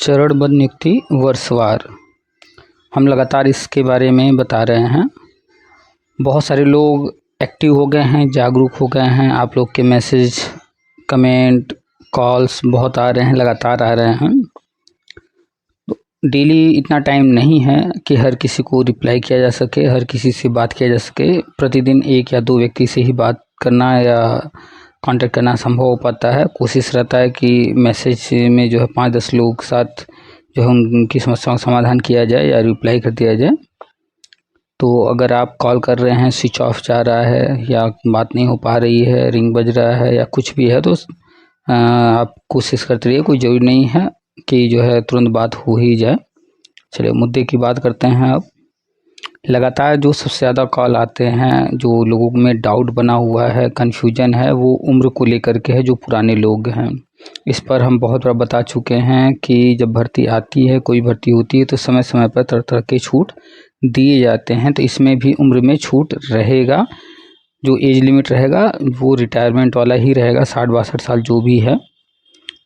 चरणबद्ध नियुक्ति वर्षवार हम लगातार इसके बारे में बता रहे हैं। बहुत सारे लोग एक्टिव हो गए हैं, जागरूक हो गए हैं। आप लोग के मैसेज, कमेंट, कॉल्स बहुत आ रहे हैं, लगातार आ रहे हैं। डेली इतना टाइम नहीं है कि हर किसी को रिप्लाई किया जा सके, हर किसी से बात किया जा सके। प्रतिदिन 1 या 2 व्यक्ति से ही बात करना या कांटेक्ट करना संभव हो पाता है। कोशिश रहता है कि मैसेज में जो है 5-10 लोग के साथ जो है उनकी समस्याओं का समाधान किया जाए या रिप्लाई कर दिया जाए। तो अगर आप कॉल कर रहे हैं, स्विच ऑफ जा रहा है या बात नहीं हो पा रही है, रिंग बज रहा है या कुछ भी है, तो आप कोशिश करते रहिए। कोई ज़रूरी नहीं है कि जो है तुरंत बात हो ही जाए। चलिए मुद्दे की बात करते हैं। अब लगातार जो सबसे ज़्यादा कॉल आते हैं, जो लोगों में डाउट बना हुआ है, कन्फ्यूजन है, वो उम्र को लेकर के है। जो पुराने लोग हैं, इस पर हम बहुत बार बता चुके हैं कि जब भर्ती आती है, कोई भर्ती होती है, तो समय समय पर तरह तरह के छूट दिए जाते हैं। तो इसमें भी उम्र में छूट रहेगा। जो एज लिमिट रहेगा वो रिटायरमेंट वाला ही रहेगा, 60-62 साल जो भी है।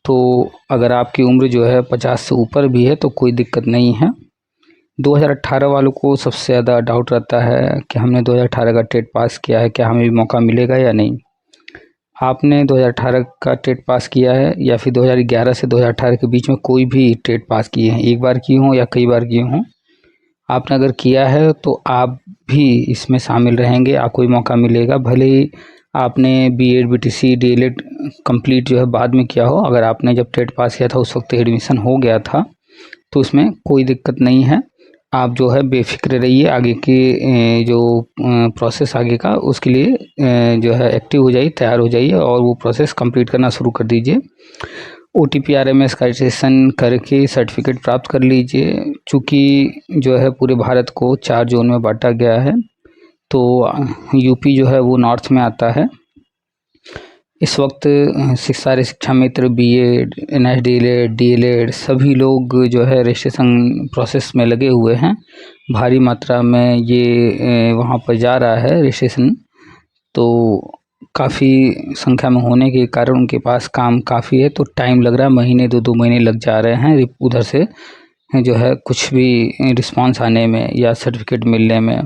तो अगर आपकी उम्र जो है 50 से ऊपर भी है तो कोई दिक्कत नहीं है। 2018 वालों को सबसे ज़्यादा डाउट रहता है कि हमने 2018 का टेट पास किया है, क्या हमें भी मौका मिलेगा या नहीं। आपने 2018 का टेट पास किया है या फिर 2011 से 2018 के बीच में कोई भी टेट पास किए हैं, एक बार किए हों या कई बार किए हों, आपने अगर किया है तो आप भी इसमें शामिल रहेंगे, आपको भी मौका मिलेगा। भले ही आपने बीएड, बीटीसी, डीएलएड कंप्लीट जो है बाद में किया हो, अगर आपने जब टेट पास किया था उस वक्त एडमिशन हो गया था तो उसमें कोई दिक्कत नहीं है। आप जो है बेफिक्र रहिए। आगे की जो प्रोसेस आगे का, उसके लिए जो है एक्टिव हो जाइए, तैयार हो जाइए और वो प्रोसेस कंप्लीट करना शुरू कर दीजिए। OTP RMS का रजिस्ट्रेशन करके सर्टिफिकेट प्राप्त कर लीजिए। चूँकि जो है पूरे भारत को 4 जोन में बांटा गया है, तो यूपी जो है वो नॉर्थ में आता है। इस वक्त सारे शिक्षा मित्र, बीएड, NSDL, DLED सभी लोग जो है रजिस्ट्रेशन प्रोसेस में लगे हुए हैं। भारी मात्रा में ये वहाँ पर जा रहा है रजिस्ट्रेशन। तो काफ़ी संख्या में होने के कारण उनके पास काम काफ़ी है, तो टाइम लग रहा है। महीने 2-2 महीने लग जा रहे हैं उधर से जो है कुछ भी रिस्पांस आने में या सर्टिफिकेट मिलने में।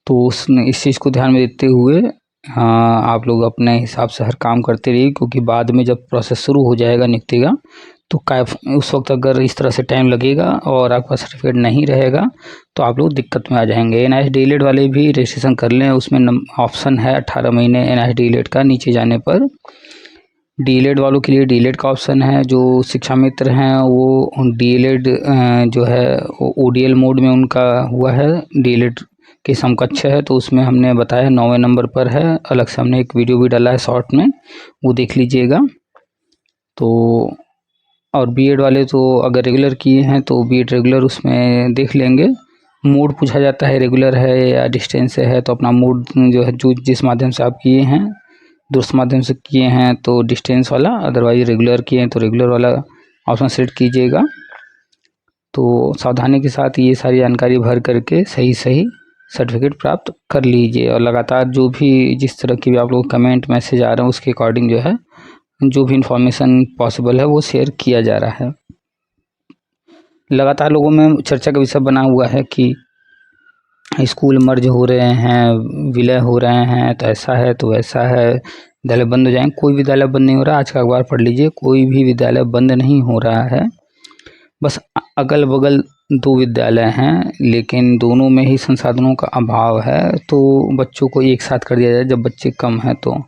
तो इस चीज़ को ध्यान में देते हुए आप लोग अपने हिसाब से हर काम करते रहिए, क्योंकि बाद में जब प्रोसेस शुरू हो जाएगा नियुक्ति का, तो उस वक्त अगर इस तरह से टाइम लगेगा और आपका सर्टिफिकेट नहीं रहेगा तो आप लोग दिक्कत में आ जाएंगे। NSDL वाले भी रजिस्ट्रेशन कर लें, उसमें ऑप्शन है 18 महीने NSDL का। नीचे जाने पर DLED वालों के लिए DLED का ऑप्शन है। जो शिक्षा मित्र हैं वो DLED जो है ODL मोड में उनका हुआ है, DLED के समकक्ष है, तो उसमें हमने बताया 9वें नंबर पर है। अलग से हमने एक वीडियो भी डाला है शॉर्ट में, वो देख लीजिएगा। तो और बीएड वाले तो अगर रेगुलर किए हैं तो बीएड रेगुलर उसमें देख लेंगे। मोड पूछा जाता है, रेगुलर है या डिस्टेंस से है, तो अपना मोड जो है जो जिस माध्यम से आप किए हैं, दूसरे माध्यम से किए हैं तो डिस्टेंस वाला, अदरवाइज रेगुलर किए हैं तो रेगुलर वाला ऑप्शन सेलेक्ट कीजिएगा। तो सावधानी के साथ ये सारी जानकारी भर करके सही सर्टिफिकेट प्राप्त कर लीजिए। और लगातार जो भी जिस तरह की भी आप लोग कमेंट, मैसेज आ रहे हैं, उसके अकॉर्डिंग जो है जो भी इंफॉर्मेशन पॉसिबल है वो शेयर किया जा रहा है। लगातार लोगों में चर्चा का विषय बना हुआ है कि स्कूल मर्ज हो रहे हैं, विलय हो रहे हैं, तो ऐसा है तो वैसा है, विद्यालय बंद हो जाएंगे। कोई विद्यालय बंद नहीं हो रहा। आज का अखबार पढ़ लीजिए, कोई भी विद्यालय बंद नहीं हो रहा है। बस अगल बगल 2 विद्यालय हैं, लेकिन दोनों में ही संसाधनों का अभाव है, तो बच्चों को एक साथ कर दिया जाए जब बच्चे कम हैं। तो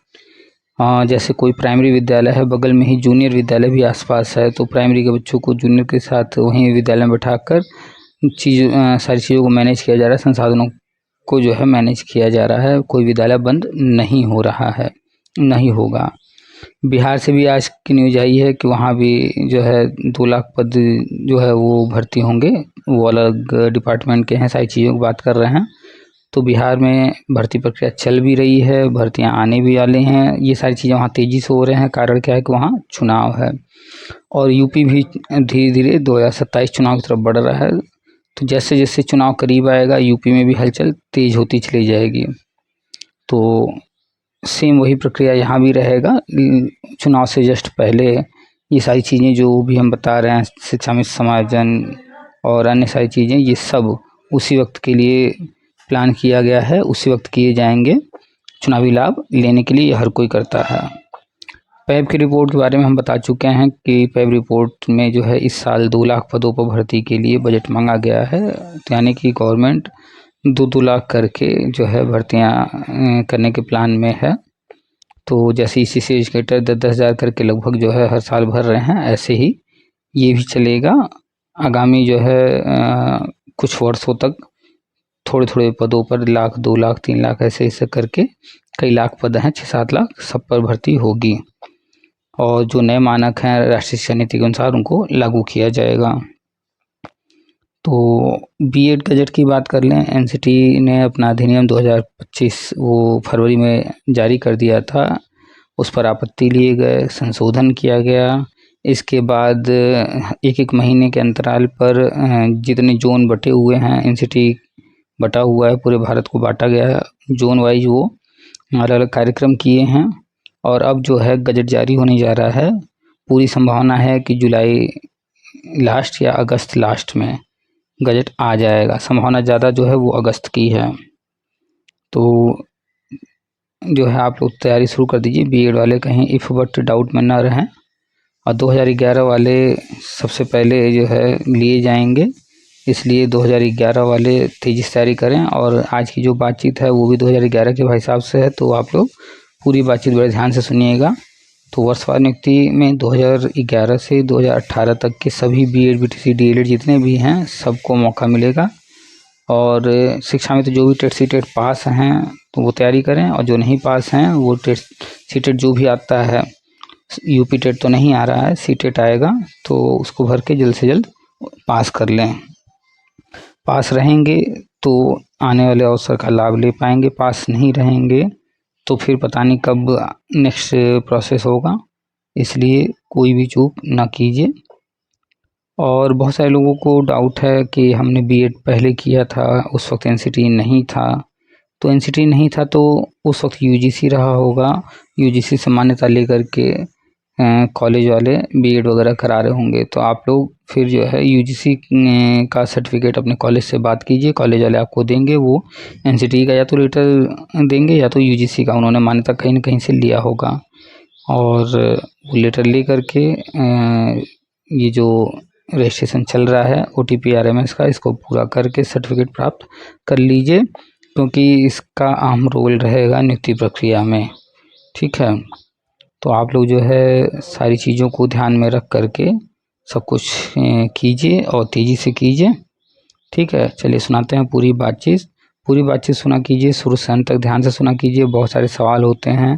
जैसे कोई प्राइमरी विद्यालय है, बगल में ही जूनियर विद्यालय भी आसपास है, तो प्राइमरी के बच्चों को जूनियर के साथ वहीं विद्यालय में बैठाकर सारी चीज़ों को मैनेज किया जा रहा है, संसाधनों को जो है मैनेज किया जा रहा है। कोई विद्यालय बंद नहीं हो रहा है, नहीं होगा। बिहार से भी आज की न्यूज आई है कि वहाँ भी जो है 2 लाख पद जो है वो भर्ती होंगे। वो अलग डिपार्टमेंट के हैं, सारी चीज़ों की बात कर रहे हैं। तो बिहार में भर्ती प्रक्रिया चल भी रही है, भर्तियां आने भी वाले हैं। ये सारी चीज़ें वहाँ तेज़ी से हो रहे हैं। कारण क्या है कि वहाँ चुनाव है और यूपी भी धीरे धीरे 2027 चुनाव की तरफ बढ़ रहा है। तो जैसे जैसे चुनाव करीब आएगा यूपी में भी हलचल तेज़ होती चली जाएगी। तो सेम वही प्रक्रिया यहाँ भी रहेगा। चुनाव से जस्ट पहले ये सारी चीज़ें जो भी हम बता रहे हैं, शिक्षा में समायोजन और अन्य सारी चीज़ें, ये सब उसी वक्त के लिए प्लान किया गया है, उसी वक्त किए जाएंगे। चुनावी लाभ लेने के लिए हर कोई करता है। पैब की रिपोर्ट के बारे में हम बता चुके हैं कि पैब रिपोर्ट में जो है इस साल 2 लाख पदों पर भर्ती के लिए बजट मांगा गया है, यानी कि गवर्नमेंट 2-2 लाख करके जो है भर्तियां करने के प्लान में है। तो जैसे ECC एजुकेटर 10-10 हज़ार करके लगभग जो है हर साल भर रहे हैं, ऐसे ही ये भी चलेगा आगामी जो है कुछ वर्षों तक। थोड़े थोड़े पदों पर 1 लाख, 2 लाख, 3 लाख ऐसे ऐसे करके कई लाख पद हैं, 6-7 लाख सब पर भर्ती होगी और जो नए मानक हैं राष्ट्रीय शिक्षा नीति के अनुसार उनको लागू किया जाएगा। तो B.Ed गजट की बात कर लें, NCT ने अपना अधिनियम 2025 वो फरवरी में जारी कर दिया था, उस पर आपत्ति लिए गए, संशोधन किया गया। इसके बाद एक महीने के अंतराल पर जितने जोन बटे हुए हैं, NCT बटा हुआ है, पूरे भारत को बांटा गया है जोन वाइज, वो अलग अलग कार्यक्रम किए हैं और अब जो है गजट जारी होने जा रहा है। पूरी संभावना है कि जुलाई लास्ट या अगस्त लास्ट में गजट आ जाएगा, संभावना ज़्यादा जो है वो अगस्त की है। तो जो है आप लोग तैयारी शुरू कर दीजिए, B.Ed वाले कहीं इफ़ बट डाउट में ना रहें। और 2011 वाले सबसे पहले जो है लिए जाएंगे, इसलिए 2011 वाले तेज़ी से तैयारी करें। और आज की जो बातचीत है वो भी 2011 के हिसाब से है, तो आप लोग पूरी बातचीत बड़े ध्यान से सुनिएगा। तो वर्षवार नियुक्ति में 2011 से 2018 तक के सभी B.Ed, BTC, D.Led जितने भी हैं सबको मौका मिलेगा। और शिक्षा में तो जो भी टेट सीटेट पास हैं तो वो तैयारी करें, और जो नहीं पास हैं वो टेट सीटेट जो भी आता है, UP टेट तो नहीं आ रहा है, सीटेट आएगा, तो उसको भर के जल्द से जल्द पास कर लें। पास रहेंगे तो आने वाले अवसर का लाभ ले पाएंगे, पास नहीं रहेंगे तो फिर पता नहीं कब नेक्स्ट प्रोसेस होगा, इसलिए कोई भी चूक ना कीजिए। और बहुत सारे लोगों को डाउट है कि हमने B.Ed पहले किया था, उस वक्त NCT नहीं था। तो NCT नहीं था तो उस वक्त UGC रहा होगा, UGC से मान्यता लेकर के कॉलेज वाले B.Ed वगैरह करा रहे होंगे। तो आप लोग फिर जो है UGC का सर्टिफिकेट अपने कॉलेज से बात कीजिए, कॉलेज वाले आपको देंगे, वो NCT का या तो लेटर देंगे या तो UGC का उन्होंने मान्यता कहीं ना कहीं से लिया होगा। और वो लेटर ले करके ये जो रजिस्ट्रेशन चल रहा है OTP RMS का, इसको पूरा करके सर्टिफिकेट प्राप्त कर लीजिए, क्योंकि इसका अहम रोल रहेगा नियुक्ति प्रक्रिया में। ठीक है, तो आप लोग जो है सारी चीज़ों को ध्यान में रख करके सब कुछ कीजिए और तेज़ी से कीजिए। ठीक है, चलिए सुनाते हैं पूरी बातचीत सुना कीजिए, शुरू से अंत तक ध्यान से सुना कीजिए। बहुत सारे सवाल होते हैं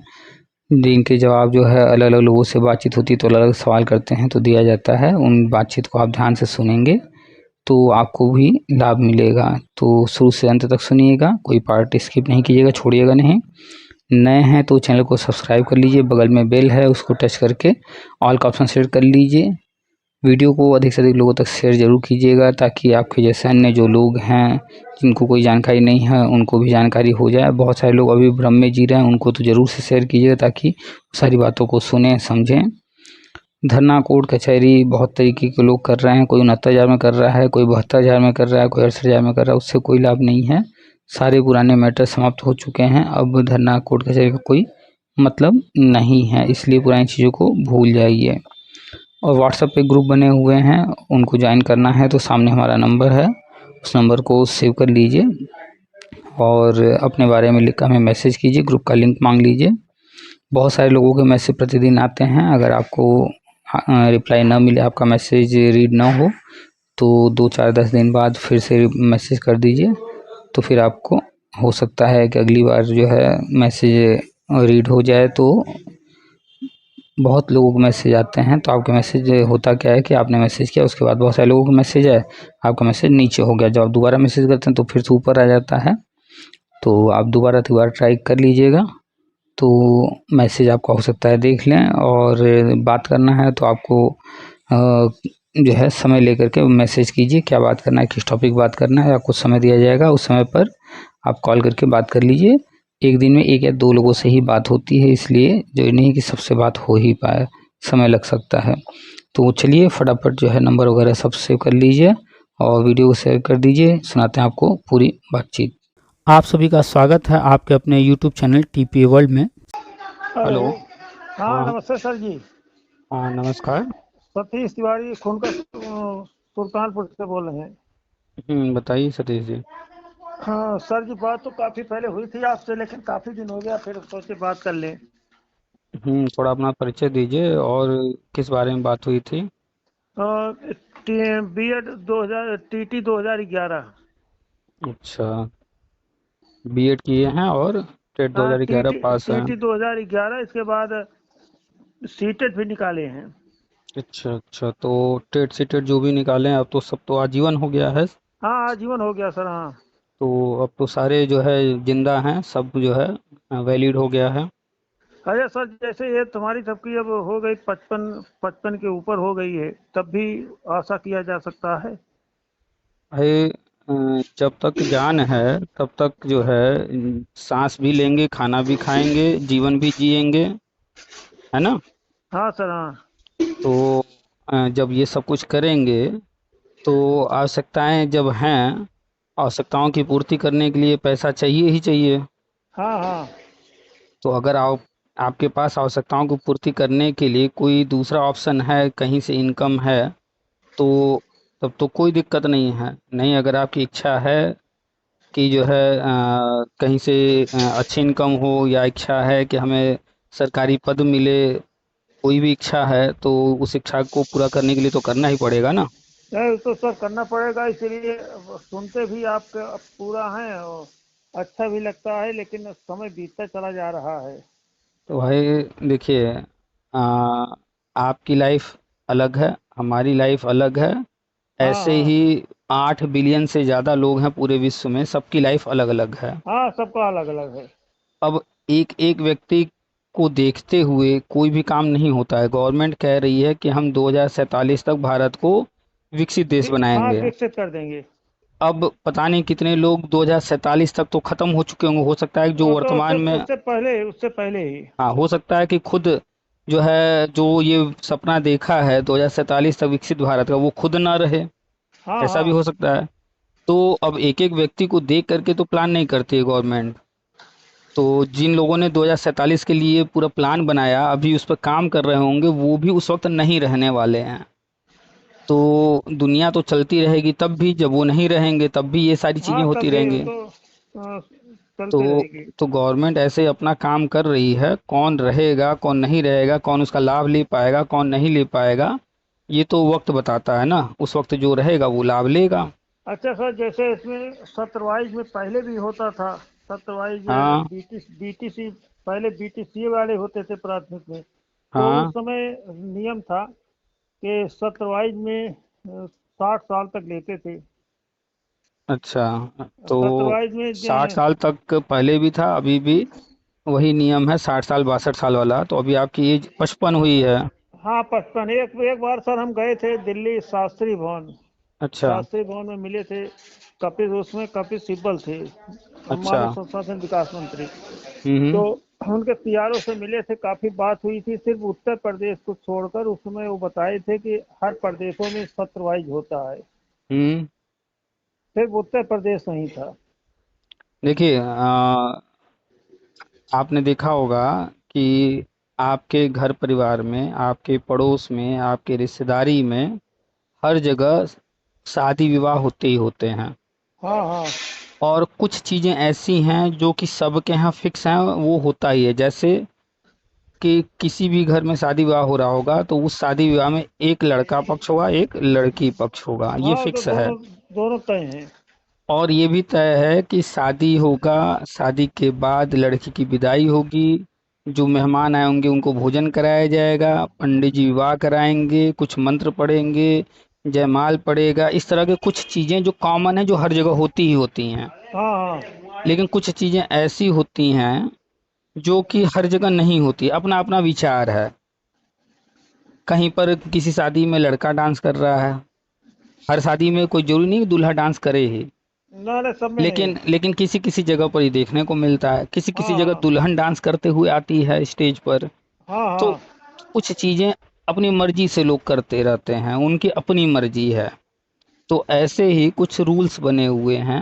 जिनके जवाब जो है अलग अलग लोगों से बातचीत होती है तो अलग अलग सवाल करते हैं तो दिया जाता है, उन बातचीत को आप ध्यान से सुनेंगे तो आपको भी लाभ मिलेगा। तो शुरू से अंत तक सुनिएगा, कोई पार्ट स्किप नहीं कीजिएगा, छोड़िएगा नहीं। नए हैं तो चैनल को सब्सक्राइब कर लीजिए, बगल में बेल है उसको टच करके ऑल का ऑप्शन सेलेक्ट कर लीजिए। वीडियो को अधिक से अधिक लोगों तक शेयर ज़रूर कीजिएगा, ताकि आपके जैसे अन्य जो लोग हैं जिनको कोई जानकारी नहीं है उनको भी जानकारी हो जाए। बहुत सारे लोग अभी भ्रम में जी रहे हैं, उनको तो ज़रूर से शेयर कीजिएगा ताकि सारी बातों को सुने समझें। धरना, कोर्ट कचहरी बहुत तरीके के लोग कर रहे हैं, कोई 69,000 में कर रहा है, कोई 72,000 में कर रहा है, कोई 68,000 में कर रहा है, उससे कोई लाभ नहीं है। सारे पुराने मैटर समाप्त हो चुके हैं, अब धरना, कोर्ट कचहरी का कोई मतलब नहीं है, इसलिए पुरानी चीज़ों को भूल जाइए। और व्हाट्सएप पे ग्रुप बने हुए हैं, उनको ज्वाइन करना है तो सामने हमारा नंबर है, उस नंबर को सेव कर लीजिए और अपने बारे में लिख कर हमें मैसेज कीजिए, ग्रुप का लिंक मांग लीजिए। बहुत सारे लोगों के मैसेज प्रतिदिन आते हैं, अगर आपको रिप्लाई ना मिले, आपका मैसेज रीड ना हो तो 2-4-10 दिन बाद फिर से मैसेज कर दीजिए, तो फिर आपको हो सकता है कि अगली बार जो है मैसेज रीड हो जाए। तो बहुत लोगों को मैसेज आते हैं, तो आपके मैसेज होता क्या है कि आपने मैसेज किया, उसके बाद बहुत सारे लोगों को मैसेज है, आपका मैसेज नीचे हो गया, जब आप दोबारा मैसेज करते हैं तो फिर से ऊपर आ जाता है। तो आप दोबारा ट्राई कर लीजिएगा, तो मैसेज आपका हो सकता है देख लें। और बात करना है तो आपको जो है समय लेकर के मैसेज कीजिए, क्या बात करना है, किस टॉपिक बात करना है, आपको समय दिया जाएगा, उस समय पर आप कॉल करके बात कर लीजिए। एक दिन में 1 या 2 लोगों से ही बात होती है, इसलिए जो नहीं कि सबसे बात हो ही पाए, समय लग सकता है। तो चलिए फटाफट जो है नंबर वगैरह सब सेव कर लीजिए और वीडियो को शेयर कर दीजिए। सुनाते हैं आपको पूरी बातचीत। आप सभी का स्वागत है आपके अपने यूट्यूब चैनल टीपीए वर्ल्ड में। हेलो। हेलो। हाँ, हाँ। नमस्ते सर जी। हाँ नमस्कार। सतीश तिवारी खूनकर सुल्तानपुर से बोल रहे हैं। बताइए सतीश जी। हाँ सर जी, बात तो काफ़ी पहले हुई थी आपसे, लेकिन काफ़ी दिन हो गया, फिर सोचे बात कर लें। थोड़ा अपना परिचय दीजिए और किस बारे में बात हुई थी। B Ed 2000 TT 2011। अच्छा, बीएड किए हैं और टेट हाँ, 2011 TT पास हैं। TT 2011, इसके बाद सीटेट भी निकाले हैं। अच्छा अच्छा, तो टेट से टेट जो भी निकाले हैं अब तो सब तो आजीवन हो गया है। हाँ, आजीवन हो गया सर, हाँ। तो अब तो सारे जो है जिंदा हैं, सब जो है वैलिड हो गया है। अरे सर, जैसे ये तुम्हारी सबकी अब हो गई 55 के ऊपर हो गई है, तब भी आशा किया जा सकता है। भाई जब तक जान है तब तक जो है सांस भी लेंगे, खाना भी खाएंगे, जीवन भी जिएंगे, है ना। हाँ सर, हाँ। तो जब ये सब कुछ करेंगे तो आवश्यकताएं जब हैं, आवश्यकताओं की पूर्ति करने के लिए पैसा चाहिए ही चाहिए। हाँ हाँ। तो अगर आप आपके पास आवश्यकताओं की पूर्ति करने के लिए कोई दूसरा ऑप्शन है, कहीं से इनकम है, तो तब तो कोई दिक्कत नहीं है। नहीं, अगर आपकी इच्छा है कि जो है कहीं से अच्छी इनकम हो, या इच्छा है कि हमें सरकारी पद मिले, कोई भी इच्छा है, तो उस इच्छा को पूरा करने के लिए तो करना ही पड़ेगा ना। नहीं तो सर, करना पड़ेगा, इसीलिए अब सुनते भी आपके अब पूरा हैं, और अच्छा भी लगता है, लेकिन समय बीतता चला जा रहा है। तो भाई देखिए, आपकी लाइफ अलग है, हमारी लाइफ अलग है। हाँ ऐसे हाँ। ही 8 बिलियन से ज़्यादा लोग हैं पूरे विश्व में, सबकी लाइफ अलग अलग है। हाँ, सबका अलग अलग है। अब एक एक व्यक्ति को देखते हुए कोई भी काम नहीं होता है। गवर्नमेंट कह रही है कि हम 2047 तक भारत को विकसित देश हाँ, बनाएंगे। विकसित कर देंगे। अब पता नहीं कितने लोग 2047 तक तो खत्म हो चुके होंगे। हो सकता है कि जो वो तो वर्तमान में, उससे पहले ही। हाँ हो सकता है कि खुद जो है जो ये सपना देखा है 2047 तक विकसित भारत का, वो खुद ना रहे। हाँ ऐसा भी हाँ। हो सकता है। तो अब एक एक व्यक्ति को देख करके तो प्लान नहीं करती है गवर्नमेंट। तो जिन लोगों ने 2047 के लिए पूरा प्लान बनाया, अभी उस पर काम कर रहे होंगे, वो भी उस वक्त नहीं रहने वाले हैं। तो दुनिया तो चलती रहेगी तब भी, जब वो नहीं रहेंगे तब भी ये सारी चीज़ें हाँ, होती तब भी वो रहेंगी। तो तो चलते रहेगी। तो गवर्नमेंट ऐसे ही अपना काम कर रही है। कौन रहेगा कौन नहीं रहेगा, कौन उसका लाभ ले पाएगा कौन नहीं ले पाएगा, ये तो वक्त बताता है ना। उस वक्त जो रहेगा वो लाभ लेगा। अच्छा सर, जैसे इसमें सत्रवाइज में पहले भी होता था। सत्रवाइज हाँ BTC, पहले BTC वाले होते थे प्राथमिक में। तो उस हाँ। समय नियम था कि सत्रवाइज में 60 साल तक लेते थे। अच्छा, तो सत्रवाइज में 60 साल तक पहले भी था, अभी भी वही नियम है, 60 साल 62 साल वाला। तो अभी आपकी एज 55 हुई है। हाँ, 55। एक एक बार सर हम गए थे दिल्ली शास्त्री भवन। अच्छा शास्त्री भवन में मिले थे कपिल, उसमें कपिल सिब्बल थे, अच्छा। मानव संसाधन विकास मंत्री। तो हम्म। उनके पीआरओ से मिले थे, काफी बात हुई थी। सिर्फ उत्तर प्रदेश को छोड़कर उसमें वो बताए थे कि हर प्रदेशों में सत्रवाइज होता है, हम्म। सिर्फ उत्तर प्रदेश नहीं था। देखिए, आपने देखा होगा कि आपके घर परिवार में, आपके पड़ोस में, आपके रिश्तेदारी में हर जगह शादी विवाह होते ही होते हैं। हाँ हाँ। और कुछ चीज़ें ऐसी हैं जो कि सबके यहाँ फिक्स हैं, वो होता ही है। जैसे कि किसी भी घर में शादी विवाह हो रहा होगा तो उस शादी विवाह में एक लड़का पक्ष होगा, एक लड़की पक्ष होगा, ये हाँ, तो फिक्स है। दोनों दोनों तय हैं। और ये भी तय है कि शादी होगा, शादी के बाद लड़की की विदाई होगी, जो मेहमान आए होंगे उनको भोजन कराया जाएगा, पंडित जी विवाह कराएंगे, कुछ मंत्र पढ़ेंगे, जयमाल पड़ेगा। इस तरह के कुछ चीज़ें जो कॉमन है, जो हर जगह होती ही होती हैं। हाँ हाँ। लेकिन कुछ चीज़ें ऐसी होती हैं जो कि हर जगह नहीं होती। अपना अपना विचार है। कहीं पर किसी शादी में लड़का डांस कर रहा है। हर शादी में कोई जरूरी नहीं कि दूल्हा डांस करे ही। ना ना, सब में नहीं। लेकिन लेकिन किसी किसी जगह पर ये देखने को मिलता है, किसी किसी हाँ जगह हाँ। दुल्हन डांस करते हुए आती है स्टेज पर। हाँ तो हाँ। कुछ चीज़ें अपनी मर्जी से लोग करते रहते हैं, उनकी अपनी मर्जी है। तो ऐसे ही कुछ रूल्स बने हुए हैं,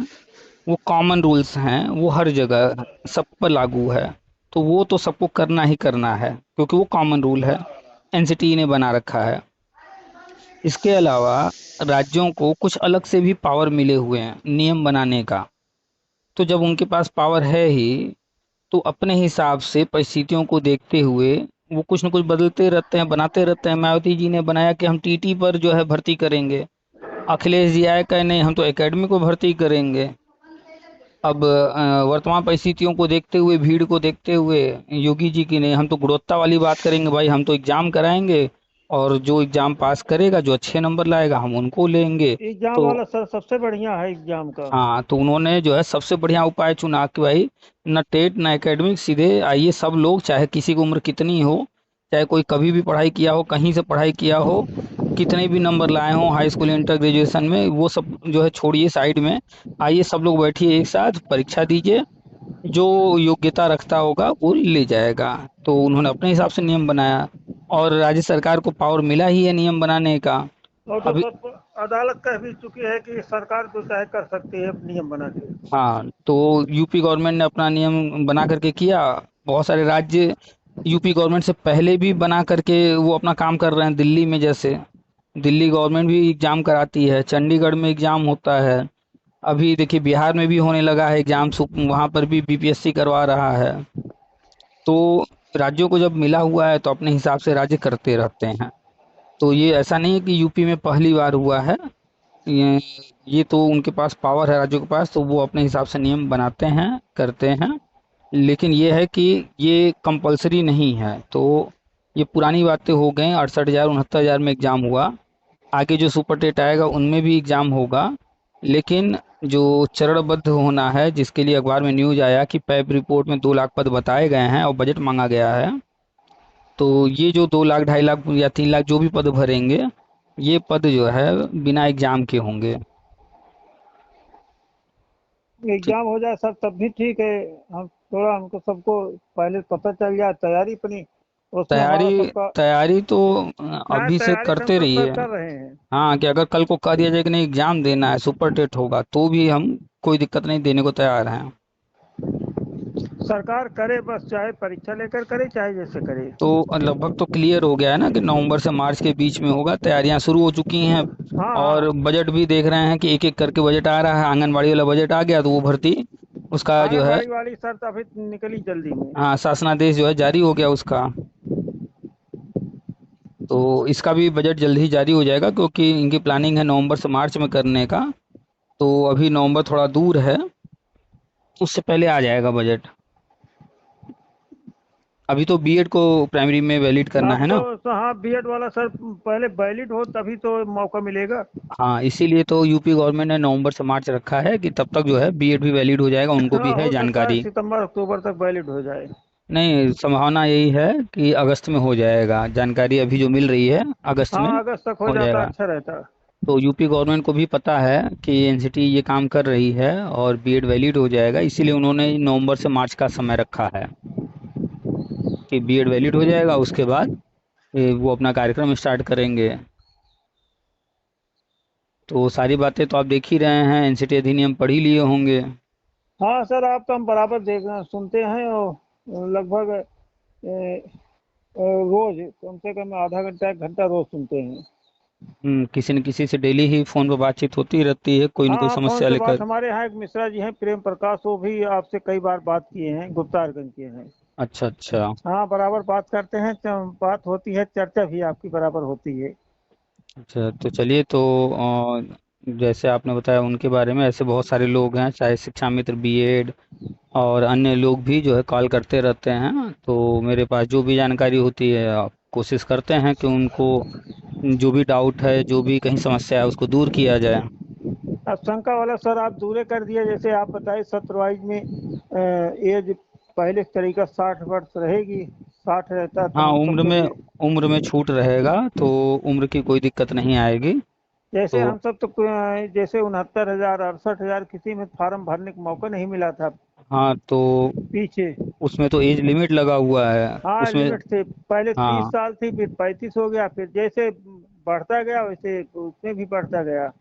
वो कॉमन रूल्स हैं, वो हर जगह सब पर लागू है। तो वो तो सबको करना ही करना है, क्योंकि वो कॉमन रूल है, एनसीटी ने बना रखा है। इसके अलावा राज्यों को कुछ अलग से भी पावर मिले हुए हैं नियम बनाने का। तो जब उनके पास पावर है ही, तो अपने हिसाब से परिस्थितियों को देखते हुए वो कुछ न कुछ बदलते रहते हैं, बनाते रहते हैं। मायावती जी ने बनाया कि हम टीटी पर जो है भर्ती करेंगे। अखिलेश जी आए कहे नहीं, हम तो एकेडमी को भर्ती करेंगे। अब वर्तमान परिस्थितियों को देखते हुए, भीड़ को देखते हुए, योगी जी की ने हम तो गुणवत्ता वाली बात करेंगे भाई, हम तो एग्जाम कराएंगे, और जो एग्जाम पास करेगा, जो अच्छे नंबर लाएगा, हम उनको लेंगे। एग्जाम तो वाला सर सबसे बढ़िया है एग्जाम का। हाँ, तो उन्होंने जो है सबसे बढ़िया उपाय चुना कि भाई न टेट न एकेडमिक, सीधे आइए सब लोग, चाहे किसी की उम्र कितनी हो, चाहे कोई कभी भी पढ़ाई किया हो, कहीं से पढ़ाई किया हो, कितने भी नंबर लाए हो हाई स्कूल, इंटर, ग्रेजुएशन में, वो सब जो है छोड़िए साइड में। आइए सब लोग बैठिए एक साथ, परीक्षा दीजिए, जो योग्यता रखता होगा वो ले जाएगा। तो उन्होंने अपने हिसाब से नियम बनाया, और राज्य सरकार को पावर मिला ही है नियम बनाने का। और तो अभी सर अदालत कह भी चुकी है कि सरकार जो चाहे कर सकती है नियम बना के। हाँ, तो यूपी गवर्नमेंट ने अपना नियम बना करके किया। बहुत सारे राज्य यूपी गवर्नमेंट से पहले भी बना करके वो अपना काम कर रहे हैं। दिल्ली में जैसे, दिल्ली गवर्नमेंट भी एग्जाम कराती है, चंडीगढ़ में एग्जाम होता है। अभी देखिए बिहार में भी होने लगा है एग्जाम, वहाँ पर भी बीपीएससी करवा रहा है। तो राज्यों को जब मिला हुआ है तो अपने हिसाब से राज्य करते रहते हैं। तो ये ऐसा नहीं है कि यूपी में पहली बार हुआ है। ये ये तो उनके पास पावर है राज्यों के पास, तो वो अपने हिसाब से नियम बनाते हैं, करते हैं। लेकिन ये है कि ये कंपलसरी नहीं है। तो ये पुरानी बातें हो गई, 68,000 69,000 में एग्जाम हुआ। आगे जो सुपर टेट आएगा उनमें भी एग्जाम होगा। लेकिन जो चरणबद्ध होना है, जिसके लिए अखबार में न्यूज आया कि पैब रिपोर्ट में 2 लाख पद बताए गए हैं और बजट मांगा गया है, तो ये जो 2 लाख, 2.5 लाख या 3 लाख जो भी पद भरेंगे, ये पद जो है बिना एग्जाम के होंगे। ठीक। एग्जाम हो जाए सर तब भी ठीक है। हम थोड़ा हमको सबको पहले पता चल जाए तैयारी अपनी, उसमें तैयारी हमारा सबका। तैयारी तो ना अभी से तैयारी तो हम करते सब सर रहिए। कर रहे हैं। हाँ, कि अगर कल को कह दिया जाए कि नहीं एग्जाम देना है, सुपर टेट होगा, तो भी हम कोई दिक्कत नहीं, देने को तैयार हैं। सरकार करे बस, चाहे परीक्षा लेकर करे चाहे जैसे करे। तो लगभग तो क्लियर हो गया है ना कि नवंबर से मार्च के बीच में होगा, तैयारियां शुरू हो चुकी हैं। हाँ और हाँ। बजट भी देख रहे हैं कि एक एक करके बजट आ रहा है। आंगनबाड़ी वाला बजट आ गया तो वो भर्ती उसका जो है, आंगनबाड़ी वाली सर तो अभी निकली जल्दी में। हाँ, शासनादेश जो है जारी हो गया उसका। तो इसका भी बजट जल्द ही जारी हो जाएगा, क्योंकि इनकी प्लानिंग है नवंबर से मार्च में करने का। तो अभी नवंबर थोड़ा दूर है, उससे पहले आ जाएगा बजट। अभी तो बीएड को प्राइमरी में वैलिड करना अब है ना। तो हाँ बीएड वाला सर पहले वैलिड हो तभी तो मौका मिलेगा। हाँ, इसीलिए तो यूपी गवर्नमेंट ने नवंबर से मार्च रखा है कि तब तक जो है बीएड भी वैलिड हो जाएगा, उनको भी हाँ है हो सकता है जानकारी। सितंबर अक्टूबर तक वैलिड हो जाए। नहीं, संभावना यही है कि अगस्त में हो जाएगा, जानकारी अभी जो मिल रही है, अगस्त में हाँ अगस्त तक हो हो जाता जाएगा। अच्छा रहता। तो यूपी गवर्नमेंट को भी पता है कि एनसीटी ये काम कर रही है और बीएड वैलिड हो जाएगा, इसीलिए उन्होंने नवंबर से मार्च का समय रखा है कि बीएड वैलिड हो जाएगा, उसके बाद वो अपना कार्यक्रम स्टार्ट करेंगे। तो सारी बातें तो आप देख ही रहे हैं, एनसीटी अधिनियम पढ़ ही लिए होंगे। हाँ सर आप तो हम बराबर देख सुनते हैं और लगभग रोज कम से कम आधा घंटा 1 घंटा रोज सुनते हैं। किसी न किसी से डेली ही फोन पर बातचीत होती रहती है, कोई न हाँ कोई हाँ फोन समस्या से बात, लेकर। हमारे यहाँ एक मिश्रा जी हैं प्रेम प्रकाश, वो भी आपसे कई बार बात किए हैं, गुप्तारगंज के हैं। अच्छा अच्छा। हाँ बराबर बात करते हैं, बात होती है, चर्चा भी आपकी बराबर होती है। अच्छा, तो चलिए, तो जैसे आपने बताया उनके बारे में, ऐसे बहुत सारे लोग हैं, चाहे शिक्षा मित्र, बीएड और अन्य लोग भी जो है कॉल करते रहते हैं। तो मेरे पास जो भी जानकारी होती है, आप कोशिश करते हैं कि उनको जो भी डाउट है, जो भी कहीं समस्या है, उसको दूर किया जाए। अब शंका वाला सर आप दूरे कर दिए, जैसे आप बताए सत्रवाइज में एज पहले के तरीका 60 वर्ष रहेगी, 60 रहता तो हाँ, हम सबके लिए। उम्र में छूट रहेगा, तो उम्र की कोई दिक्कत नहीं आएगी। जैसे तो हम सब तो जैसे 69,000 68,000 किसी में फार्म भरने का मौका नहीं मिला था। हाँ तो पीछे। उसमें तो एज लिमिट लगा हुआ है हाँ उसमें। लिमिट थे, पहले 30 साल हाँ, थी, फिर 35 हो गया, फिर जैसे बढ़ता गया वैसे उसमें भी बढ़ता गया।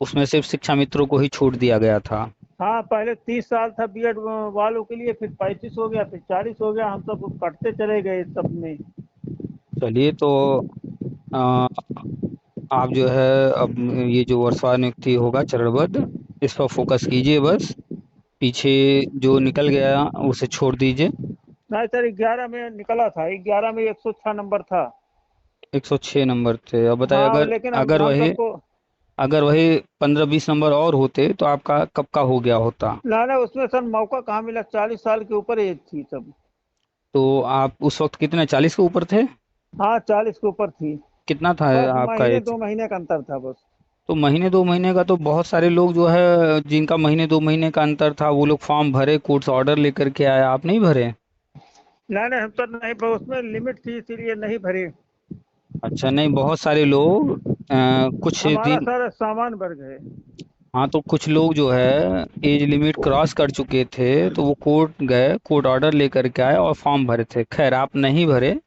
उसमें सिर्फ शिक्षा मित्रों को ही छूट दिया गया था। हाँ पहले 30 साल था बीएड वालों के लिए, फिर 35 हो गया, फिर 40 हो गया, हम सब कटते चले गए सब में। चलिए तो आ, आप जो है अब ये जो वर्षवार नियुक्ति होगा चरणबद्ध, इस पर फोकस कीजिए बस। पीछे जो निकल गया उसे छोड़ दीजिए। नहीं सर, 11 में निकला था, 11 में 106 नंबर था। 106 नंबर थे। अब बताइए, हाँ अगर लेकिन अगर हम वही सबको, अगर वही 15-20 नंबर और होते तो आपका कब का हो गया होता। ना ना उसमें सर मौका कहाँ मिला, 40 साल के ऊपर एज थी सब। तो आप उस वक्त कितने, 40 के ऊपर थे? हाँ 40 के ऊपर थी। कितना था बस आपका महीने एज? 2 महीने का अंतर था बस। तो महीने 2 महीने का तो बहुत सारे लोग जो है जिनका महीने 2 महीने का अंतर था वो लोग फॉर्म भरे, कोर्ट से ऑर्डर लेकर के आए, आप नहीं भरे? नहीं नहीं हम तो नहीं, उसमें लिमिट थी इसीलिए नहीं भरे। अच्छा, नहीं, बहुत सारे लोग कुछ हमारा दिन। सर सामान वर्ग है। हाँ, तो कुछ लोग जो है एज लिमिट क्रॉस कर चुके थे तो वो कोर्ट गए, कोर्ट ऑर्डर लेकर के आए और फॉर्म भरे थे। खैर, आप नहीं भरे।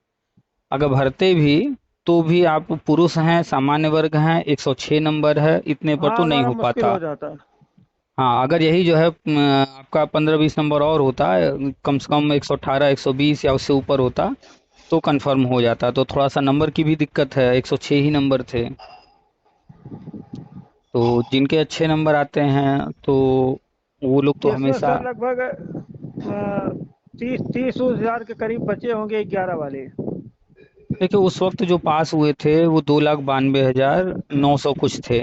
अगर भरते भी तो भी आप पुरुष हैं, सामान्य वर्ग हैं, 106 नंबर है, इतने पर तो हाँ नहीं हमारा हो मुश्किल पाता। हो जाता। हाँ, अगर यही जो है आपका 15-20 नंबर और होता, कम से कम 118 120 या उससे ऊपर होता तो कंफर्म हो जाता। तो थोड़ा सा नंबर की भी दिक्कत है, 106 ही नंबर थे। तो जिनके अच्छे नंबर आते हैं तो वो लोग तो इसमें हमेशा। सर लगभग 30 30 हजार के करीब बचे होंगे 11 वाले। देखिए, उस वक्त जो पास हुए थे वो 2,92,900 कुछ थे।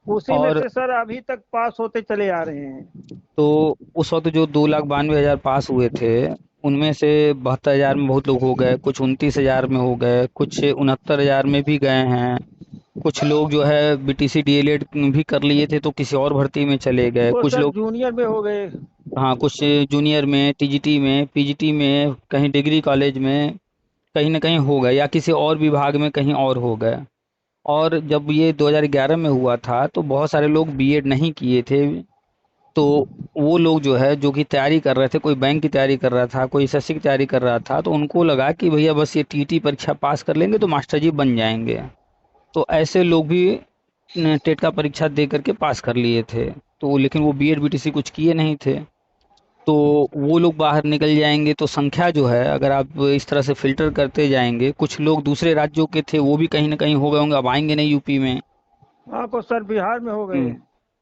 उसी में और से सर अभी तक पास होते चले आ रहे हैं। तो उस वक्त जो 2,92,000 पास हुए थे उनमें से 72,000 में बहुत लोग हो गए, कुछ 29,000 में हो गए, कुछ 69,000 में भी गए हैं। कुछ लोग जो है बीटीसी डीएलएड भी कर लिए थे तो किसी और भर्ती में चले गए, वो कुछ सर लोग। जूनियर में हो गए। हाँ, कुछ जूनियर में, टीजीटी में, पीजीटी में, कहीं डिग्री कॉलेज में, कहीं ना कहीं हो गए, या किसी और विभाग में कहीं और हो गए। और जब ये 2011 में हुआ था तो बहुत सारे लोग बीएड नहीं किए थे। तो वो लोग जो है जो कि तैयारी कर रहे थे, कोई बैंक की तैयारी कर रहा था, कोई एसएससी की तैयारी कर रहा था, तो उनको लगा कि भैया बस ये टीटी परीक्षा पास कर लेंगे तो मास्टर जी बन जाएंगे। तो ऐसे लोग भी टेट का परीक्षा दे करके पास कर लिए थे। तो लेकिन वो बीएड बीटीसी कुछ किए नहीं थे। तो वो लोग बाहर निकल जाएंगे। तो संख्या जो है, अगर आप इस तरह से फिल्टर करते जाएंगे, कुछ लोग दूसरे राज्यों के थे वो भी कहीं ना कहीं हो गए होंगे, अब आएंगे नहीं यूपी में। हाँ कुछ सर बिहार में हो गए। हम्म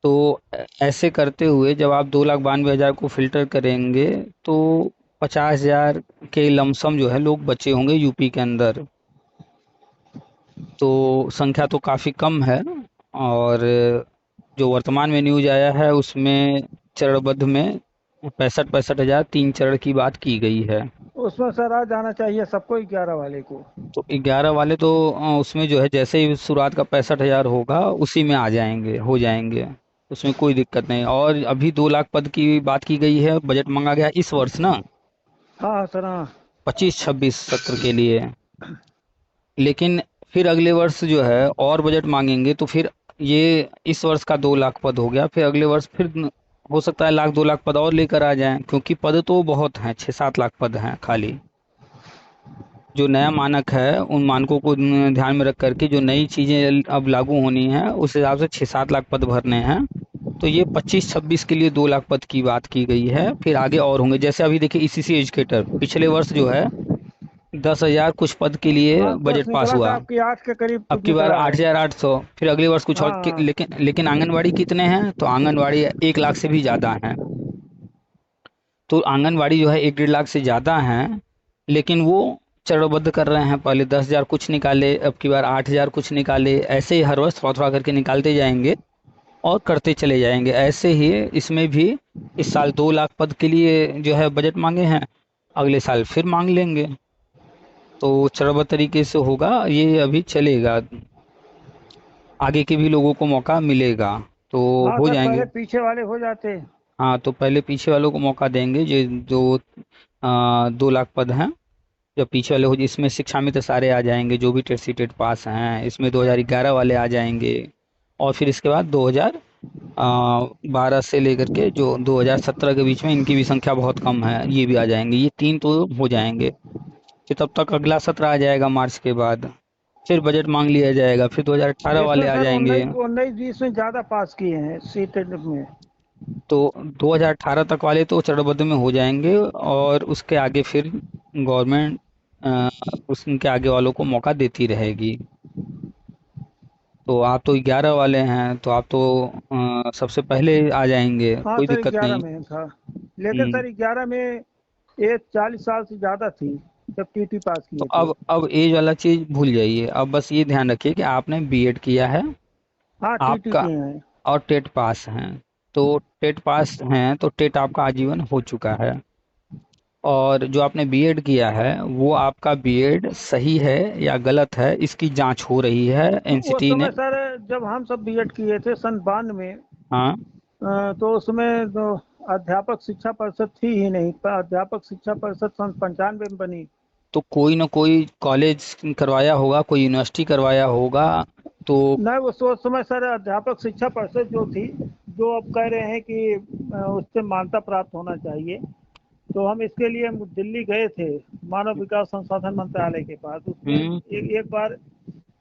तो ऐसे करते हुए जब आप 2,92,000 को फिल्टर करेंगे तो 50,000 के लमसम जो है लोग बचे होंगे यूपी के अंदर। तो संख्या तो काफ़ी कम है। और जो वर्तमान में न्यूज आया है उसमें चरणबद्ध में 65,000 3 चरण की बात की गई है। उसमें सर आ जाना चाहिए सबको 11 वाले को। तो 11 वाले तो उसमें जो है जैसे ही शुरुआत का 65,000 होगा उसी में आ जाएंगे, हो जाएंगे। उसमें कोई दिक्कत नहीं। और अभी 2 लाख पद की बात की गई है, बजट मांगा गया इस वर्ष ना, हाँ हाँ सर हाँ। 25-26 सत्र के लिए। लेकिन फिर अगले वर्ष जो है और बजट मांगेंगे तो फिर ये इस वर्ष का 2 लाख पद हो गया, फिर अगले वर्ष फिर हो सकता है 1,00,000 2 लाख पद और लेकर आ जाएं, क्योंकि पद तो बहुत हैं, 6-7 लाख पद हैं खाली। जो नया मानक है उन मानकों को ध्यान में रख करके जो नई चीज़ें अब लागू होनी है उस हिसाब से 6-7 लाख पद भरने हैं। तो ये 25-26 के लिए 2 लाख पद की बात की गई है, फिर आगे और होंगे। जैसे अभी देखिए ईसीसी एजुकेटर पिछले वर्ष जो है 10,000 कुछ पद के लिए हाँ बजट बस पास निकला था हुआ। आपकी 8 के करीब अब कुछ की बार निकला आठ है। हजार आठ सौ फिर अगले वर्ष कुछ और हाँ हाँ। लेकिन आंगनवाड़ी कितने हैं, तो आंगनवाड़ी 1 लाख से भी ज़्यादा हैं। तो आंगनवाड़ी जो है 1-1.5 लाख से ज़्यादा हैं। लेकिन वो चरणबद्ध कर रहे हैं, पहले 10,000 कुछ निकाले, अब की बार 8,000 कुछ निकाले, ऐसे ही हर वर्ष थोड़ा थोड़ा करके निकालते जाएंगे और करते चले जाएंगे। ऐसे ही इसमें भी इस साल 2 लाख पद के लिए जो है बजट मांगे हैं, अगले साल फिर मांग लेंगे। तो चरणबद्ध तरीके से होगा, ये अभी चलेगा, आगे के भी लोगों को मौका मिलेगा तो हाँ हो सर जाएंगे। पहले पीछे वाले हो जाते। हाँ, तो पहले पीछे वालों को मौका देंगे, जो 2 लाख पद हैं। जब पीछे वाले हो, इसमें शिक्षा में तो सारे आ जाएंगे जो भी टेट सी टेट पास हैं, इसमें 2011 वाले आ जाएंगे। और फिर इसके बाद 2000 12 से लेकर के जो 2017 के बीच में इनकी भी संख्या बहुत कम है, ये भी आ जाएंगे, ये 3 तो हो जाएंगे। फिर तब तक अगला सत्र आ जाएगा मार्च के बाद, फिर बजट मांग लिया जाएगा, फिर 2018 वाले इसमें आ सर जाएंगे। 19 20 में ज्यादा पास किए हैं सीटेट में। तो 2018 तक वाले तो चरणबद्ध में हो जाएंगे, और उसके आगे फिर गवर्नमेंट उसके आगे वालों को मौका देती रहेगी। तो आप तो 11 वाले हैं, तो आप तो सबसे पहले आ जाएंगे, हाँ कोई सर दिक्कत 11 नहीं। में था, लेकिन हम्म। सर 11 में एज 40 साल से ज्यादा थी जब टीटी पास तो किए थे। अब एज वाला चीज भूल जाइए, अब बस ये ध्यान रखिए कि आपने बीएड किया है हाँ टीटी आपका, किए हैं। और टेट पास हैं। तो टेट पास हैं तो टेट आपका आजीवन हो चुका है। और जो आपने बीएड किया है वो आपका बीएड सही है या गलत है, इसकी जांच हो रही है उस एनसीटी ने। समय सर जब हम सब बीएड किए थे सन 92 में, हाँ। तो उसमें तो अध्यापक शिक्षा परिषद थी ही नहीं, पर अध्यापक शिक्षा परिषद सन 95 में बनी। तो कोई ना कोई कॉलेज करवाया होगा, कोई यूनिवर्सिटी करवाया होगा। तो नहीं उस समय सर अध्यापक शिक्षा परिषद जो थी, जो अब कह रहे हैं कि उससे मान्यता प्राप्त होना चाहिए, तो हम इसके लिए हम दिल्ली गए थे मानव विकास संसाधन मंत्रालय के पास। उसमें हम्म।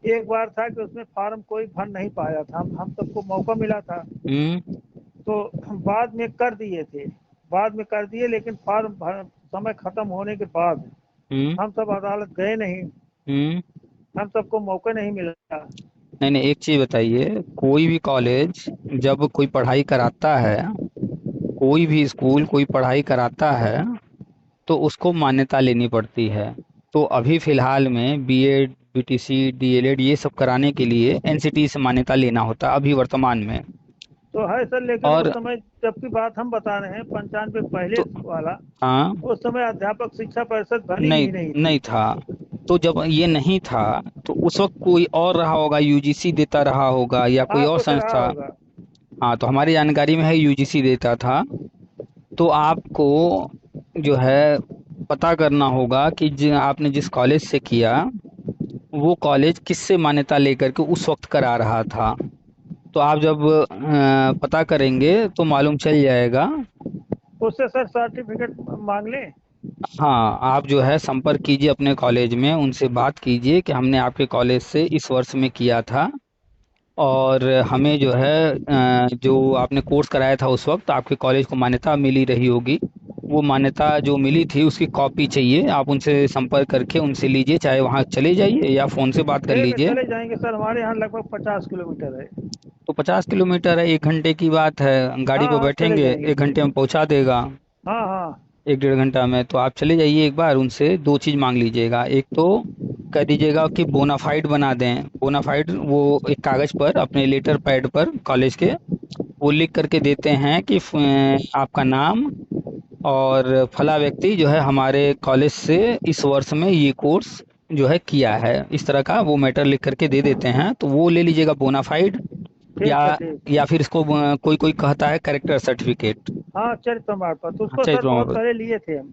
एक बार था कि उसमें फार्म कोई भर नहीं पाया था, हम सबको मौका मिला था, हम्म। तो बाद में कर दिए थे, बाद में कर दिए, लेकिन फॉर्म भर समय खत्म होने के बाद हम्म। हम सब अदालत गए नहीं, हम्म। हम सबको मौका नहीं मिला। नहीं नहीं, एक चीज बताइए, कोई भी कॉलेज जब कोई पढ़ाई कराता है, कोई भी स्कूल कोई पढ़ाई कराता है, तो उसको मान्यता लेनी पड़ती है। तो अभी फिलहाल में बीएड बीटीसी डीएलएड ये सब कराने के लिए एनसीटी से मान्यता लेना होता है अभी वर्तमान में। तो है सर, लेकिन उस और समय जबकि बात हम बता रहे हैं 95 पहले तो वाला, हाँ। उस समय अध्यापक शिक्षा परिषद बनी नहीं ही नहीं थी। नहीं था। तो जब ये नहीं था तो उस वक्त कोई और रहा होगा, यूजीसी देता रहा होगा या कोई हाँ और कुछ रहा संस्था। होगा। हाँ, तो हमारी जानकारी में है यूजीसी देता था। तो आपको जो है पता करना होगा कि आपने जिस कॉलेज से किया वो कॉलेज किससे मान्यता लेकर के उस वक्त करा रहा था। तो आप जब पता करेंगे तो मालूम चल जाएगा। उससे सर सर्टिफिकेट मांग लें। हाँ, आप जो है संपर्क कीजिए अपने कॉलेज में, उनसे बात कीजिए कि हमने आपके कॉलेज से इस वर्ष में किया था, और हमें जो है जो आपने कोर्स कराया था उस वक्त आपके कॉलेज को मान्यता मिली रही होगी, वो मान्यता जो मिली थी उसकी कॉपी चाहिए। आप उनसे संपर्क करके उनसे लीजिए, चाहे वहाँ चले जाइए या फ़ोन से बात कर ठीक है लीजिए। चले जाएंगे सर, हमारे यहाँ लगभग 50 किलोमीटर है। तो 50 किलोमीटर है, 1 घंटे की बात है, गाड़ी हाँ पर हाँ चले बैठेंगे जाएंगे। 1 घंटे में पहुँचा देगा। हाँ हाँ। 1 डेढ़ घंटा में। तो आप चले जाइए, एक बार उनसे दो चीज़ मांग लीजिएगा। एक तो कह दीजिएगा कि बोनाफाइड बना दें, बोनाफाइड वो एक कागज़ पर अपने लेटर पैड पर कॉलेज के वो लिख करके देते हैं कि आपका नाम और फला व्यक्ति जो है हमारे कॉलेज से इस वर्ष में ये कोर्स जो है किया है, इस तरह का वो मैटर लिख करके दे देते हैं, तो वो ले लीजिएगा बोनाफाइड। या ठीक है ठीक। या फिर इसको कोई कोई कहता है कैरेक्टर सर्टिफिकेट। हाँ चरित्र प्रमाण पत्र उसको अच्छा, सर बहुत पहले लिए थे हम।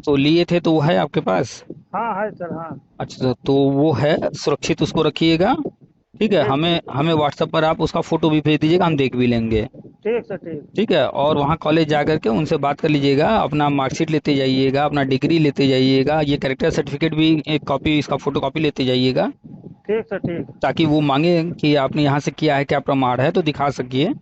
तो लिए थे तो वो है आपके पास? हाँ है सर हाँ। अच्छा, तो वो है सुरक्षित, उसको रखिएगा। ठीक है, ठीक हमें ठीक। हमें व्हाट्सएप पर आप उसका फोटो भी भेज दीजिएगा, हम देख भी लेंगे। ठीक सर ठीक। ठीक है, और वहाँ कॉलेज जा करके उनसे बात कर लीजिएगा, अपना मार्कशीट लेते जाइएगा, अपना डिग्री लेते जाइएगा, ये कैरेक्टर सर्टिफिकेट भी एक कॉपी, इसका फोटो कॉपी लेते जाइएगा, ठीक सर ठीक। ताकि वो मांगे कि आपने यहाँ से किया है, क्या प्रमाण है, तो दिखा सकिए।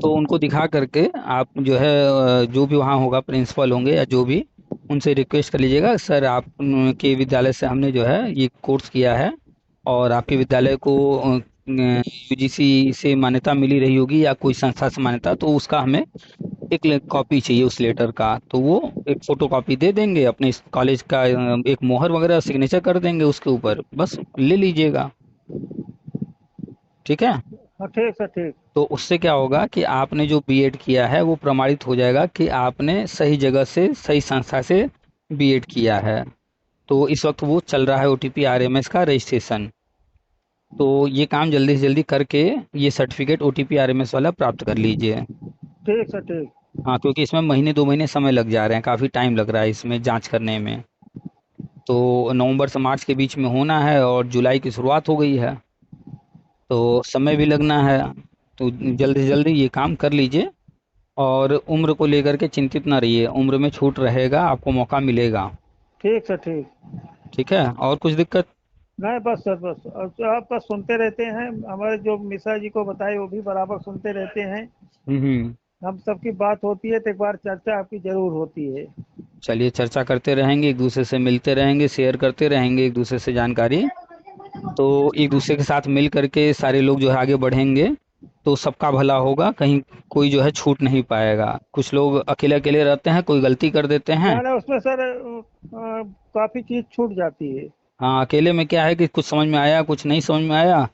तो उनको दिखा करके आप जो है जो भी वहाँ होगा, प्रिंसिपल होंगे या जो भी, उनसे रिक्वेस्ट कर लीजिएगा, सर आप के विद्यालय से हमने जो है ये कोर्स किया है, और आपके विद्यालय को यूजीसी से मान्यता मिली रही होगी या कोई संस्था से मान्यता, तो उसका हमें एक कॉपी चाहिए उस लेटर का। तो वो एक फोटो कॉपी दे देंगे, अपने इस कॉलेज का एक मोहर वगैरह सिग्नेचर कर देंगे उसके ऊपर, बस ले लीजिएगा। ठीक है। हाँ ठीक सर ठीक। तो उससे क्या होगा कि आपने जो बीएड किया है वो प्रमाणित हो जाएगा कि आपने सही जगह से सही संस्था से बीएड किया है। तो इस वक्त वो चल रहा है ओटीपी आरएमएस का रजिस्ट्रेशन। तो ये काम जल्दी से जल्दी करके ये सर्टिफिकेट ओटीपी आरएमएस वाला प्राप्त कर लीजिए। ठीक सर ठीक। हाँ, क्योंकि इसमें महीने 2 महीने समय लग जा रहे हैं, काफ़ी टाइम लग रहा है इसमें जांच करने में। तो नवंबर से मार्च के बीच में होना है और जुलाई की शुरुआत हो गई है, तो समय भी लगना है। तो जल्दी से जल्दी ये काम कर लीजिए। और उम्र को लेकर के चिंतित ना रहिए, उम्र में छूट रहेगा, आपको मौका मिलेगा। ठीक सर, ठीक। ठीक है, और कुछ दिक्कत? नहीं बस सर, बस और जो आप बस सुनते रहते हैं, हमारे जो मिश्रा जी को बताए वो भी बराबर सुनते रहते हैं। हम्म। हम सबकी बात होती है तो एक बार चर्चा आपकी जरूर होती है। चलिए, चर्चा करते रहेंगे, एक दूसरे से मिलते रहेंगे, शेयर करते रहेंगे एक दूसरे से जानकारी। तो एक दूसरे के साथ मिल करके सारे लोग जो है आगे बढ़ेंगे, तो सबका भला होगा, कहीं कोई जो है छूट नहीं पाएगा। कुछ लोग अकेले अकेले रहते हैं, कोई गलती कर देते हैं। ना ना, उसमें सर काफी चीज छूट जाती है। हाँ, अकेले में क्या है कि कुछ समझ में आया, कुछ नहीं समझ में आया,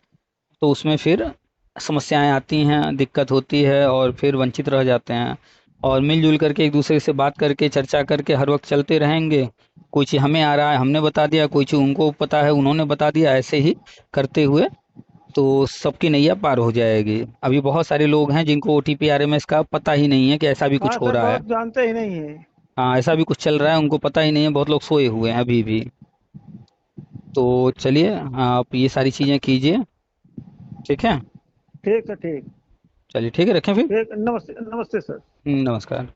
तो उसमें फिर समस्याएं आती हैं, दिक्कत होती है, और फिर वंचित रह जाते हैं। और मिलजुल करके एक दूसरे से बात करके चर्चा करके हर वक्त चलते रहेंगे। कोई चीज़ हमें आ रहा है, हमने बता दिया, कोई चीज़ उनको पता है, उन्होंने बता दिया, ऐसे ही करते हुए तो सबकी नैया पार हो जाएगी। अभी बहुत सारे लोग हैं जिनको ओटीपी आरएमएस का पता ही नहीं है कि ऐसा भी हाँ कुछ हो सर, रहा है। बहुत जानते ही नहीं है। हाँ, ऐसा भी कुछ चल रहा है, उनको पता ही नहीं है, बहुत लोग सोए हुए हैं अभी भी। तो चलिए, आप ये सारी चीज़ें कीजिए। ठीक है। ठीक है, ठीक। चलिए, ठीक है, रखें फिर। ठीक, नमस्ते, नमस्ते सर। नमस्कार।